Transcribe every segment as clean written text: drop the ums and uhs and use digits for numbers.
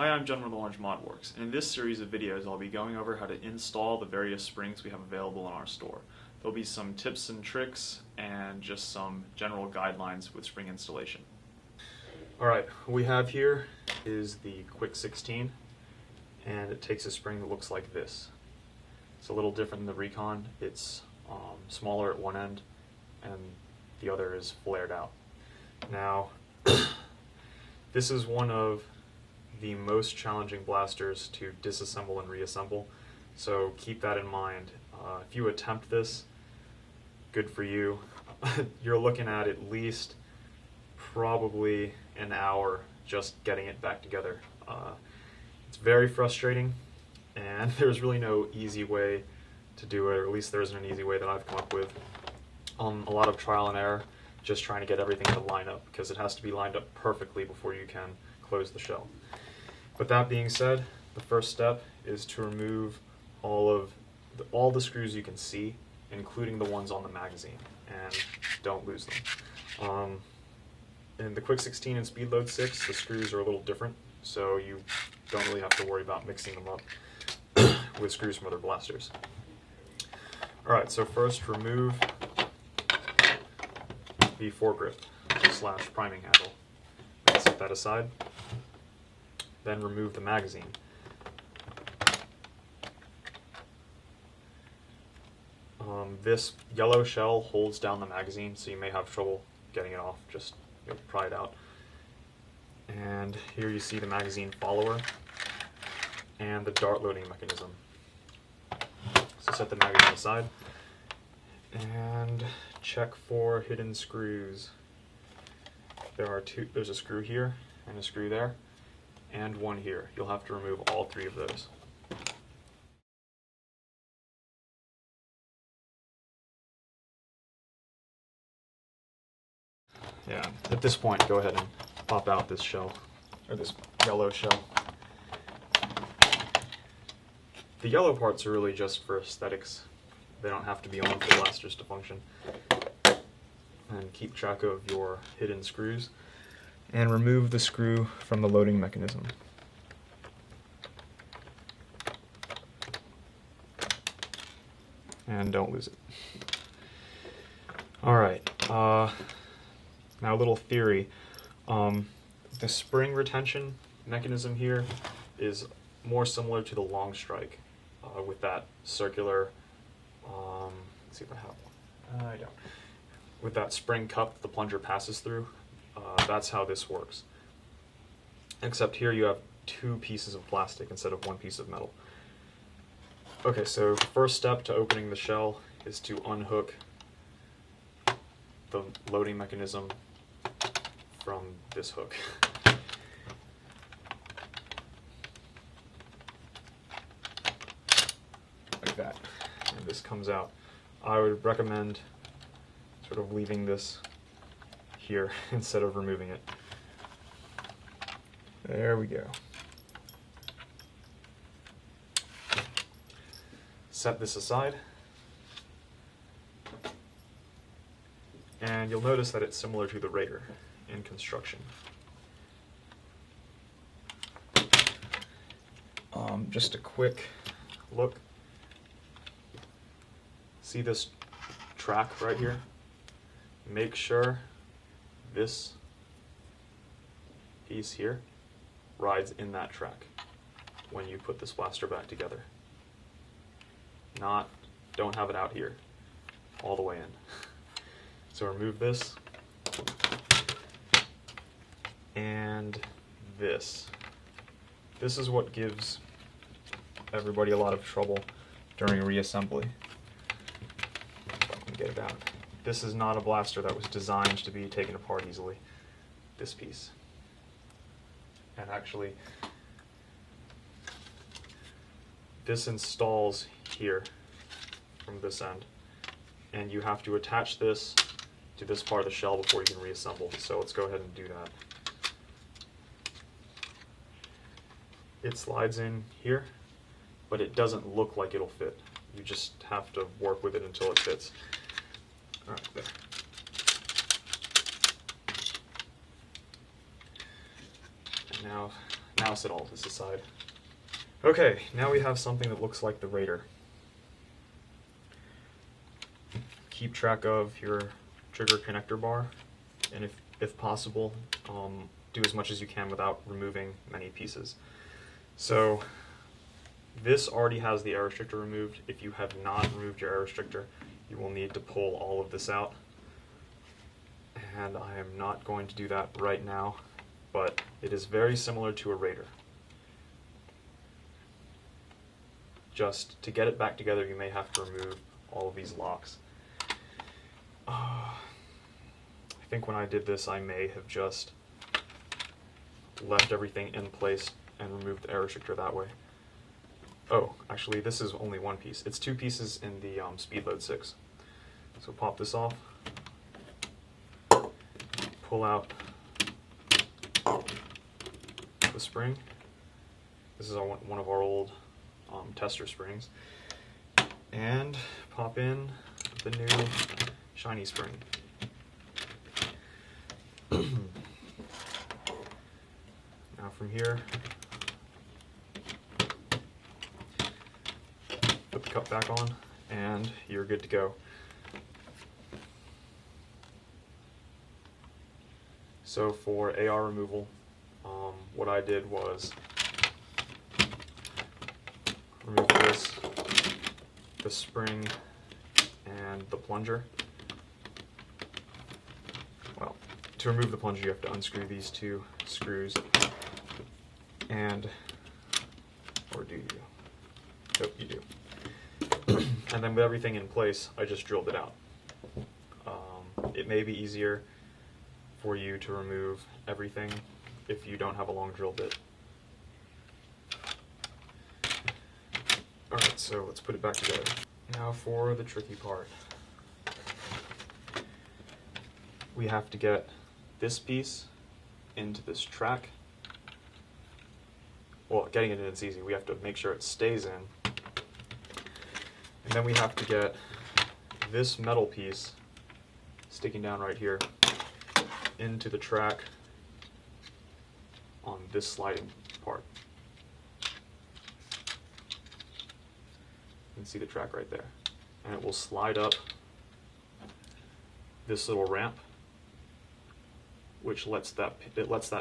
Hi, I'm John with Orange ModWorks, and in this series of videos I'll be going over how to install the various springs we have available in our store. There'll be some tips and tricks and just some general guidelines with spring installation. Alright, what we have here is the Quick 16, and it takes a spring that looks like this. It's a little different than the Recon. It's smaller at one end and the other is flared out. Now, this is one of the most challenging blasters to disassemble and reassemble, so keep that in mind. If you attempt this, good for you. You're looking at least probably an hour just getting it back together. It's very frustrating, and there's really no easy way to do it, or at least there isn't an easy way that I've come up with. A lot of trial and error, just trying to get everything to line up, because it has to be lined up perfectly before you can close the shell. With that being said, the first step is to remove all the screws you can see, including the ones on the magazine, and don't lose them. In the Quick 16 and Speedload 6, the screws are a little different, so you don't really have to worry about mixing them up with screws from other blasters. Alright, so first remove the foregrip / priming handle. Set that aside. Then remove the magazine. This yellow shell holds down the magazine, so you may have trouble getting it off. Just pry it out. And here you see the magazine follower and the dart loading mechanism. So set the magazine aside and check for hidden screws. There's a screw here and a screw there, and one here. You'll have to remove all three of those. Yeah, at this point, go ahead and pop out this shell, or this yellow shell. The yellow parts are really just for aesthetics. They don't have to be on for blasters to function. And keep track of your hidden screws. And remove the screw from the loading mechanism. And don't lose it. Alright, now a little theory. The spring retention mechanism here is more similar to the long strike, with that circular, let's see if I have one. Yeah. With that spring cup the plunger passes through. That's how this works. Except here you have two pieces of plastic instead of one piece of metal. Okay, so the first step to opening the shell is to unhook the loading mechanism from this hook. Like that. And this comes out. I would recommend sort of leaving this here instead of removing it. There we go. Set this aside, and you'll notice that it's similar to the Raider in construction. Just a quick look. See this track right here? Make sure this piece here rides in that track when you put this blaster back together. Don't have it out here, all the way in. So remove this, and this. This is what gives everybody a lot of trouble during reassembly. If I can get it out. This is not a blaster that was designed to be taken apart easily, this piece. And actually, this installs here from this end, and you have to attach this to this part of the shell before you can reassemble. So let's go ahead and do that. It slides in here, but it doesn't look like it'll fit. You just have to work with it until it fits. Alright, there. And now now set all this aside. Okay, now we have something that looks like the Raider. Keep track of your trigger connector bar, and if possible, do as much as you can without removing many pieces. So this already has the air restrictor removed. If you have not removed your air restrictor, you will need to pull all of this out. And I am not going to do that right now, but it is very similar to a Raider. Just to get it back together, you may have to remove all of these locks. I think when I did this, I may have just left everything in place and removed the air restrictor that way. Oh, actually, this is only one piece. It's two pieces in the Speedload 6. So pop this off, pull out the spring. This is one of our old tester springs, and pop in the new shiny spring. Now from here, put the cup back on, and you're good to go. So for AR removal, what I did was remove this, the spring, and the plunger. Well, to remove the plunger, you have to unscrew these two screws, and, or do you? Nope, you do. And then with everything in place, I just drilled it out. It may be easier for you to remove everything if you don't have a long drill bit. Alright, so let's put it back together. Now for the tricky part. We have to get this piece into this track. Well, getting it in is easy. We have to make sure it stays in. And then we have to get this metal piece sticking down right here into the track on this sliding part. You can see the track right there. And it will slide up this little ramp, which lets that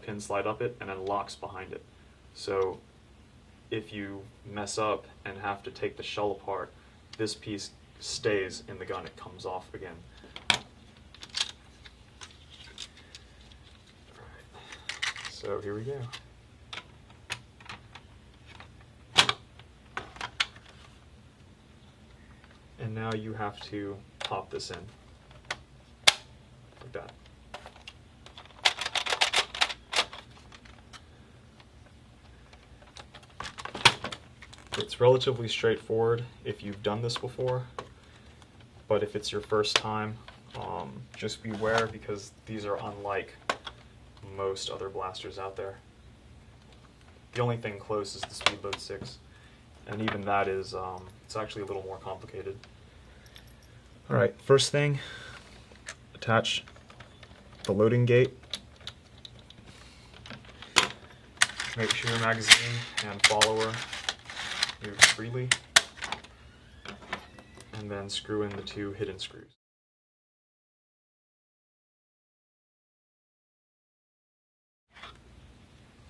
pin slide up it and then locks behind it. So if you mess up and have to take the shell apart, this piece stays in the gun, it comes off again. Alright, so here we go. And now you have to pop this in, like that. It's relatively straightforward if you've done this before, but if it's your first time, just beware because these are unlike most other blasters out there. The only thing close is the Speedload 6, and even that is, it's actually a little more complicated. Alright, first thing, attach the loading gate. Make sure your magazine and follower move freely, and then screw in the two hidden screws.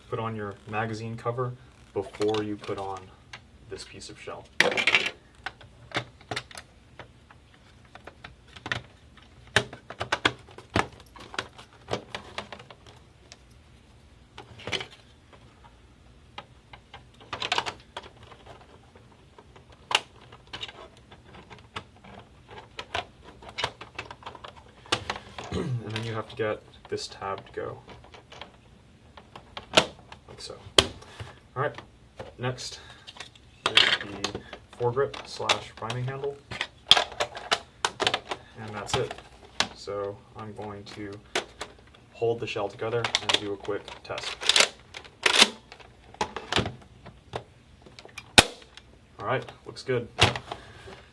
Put on your magazine cover before you put on this piece of shell. And then you have to get this tab to go, like so. Alright, next is the foregrip / priming handle, and that's it. So I'm going to hold the shell together and do a quick test. Alright, looks good.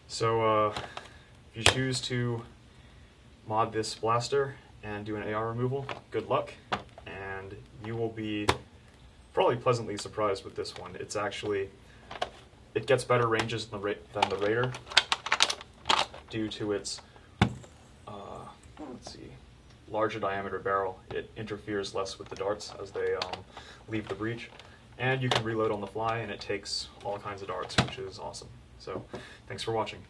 So if you choose to mod this blaster and do an AR removal, good luck, and you will be probably pleasantly surprised with this one. It's actually, it gets better ranges than the Raider due to its, let's see, larger diameter barrel. It interferes less with the darts as they leave the breech. And you can reload on the fly, and it takes all kinds of darts, which is awesome. So, thanks for watching.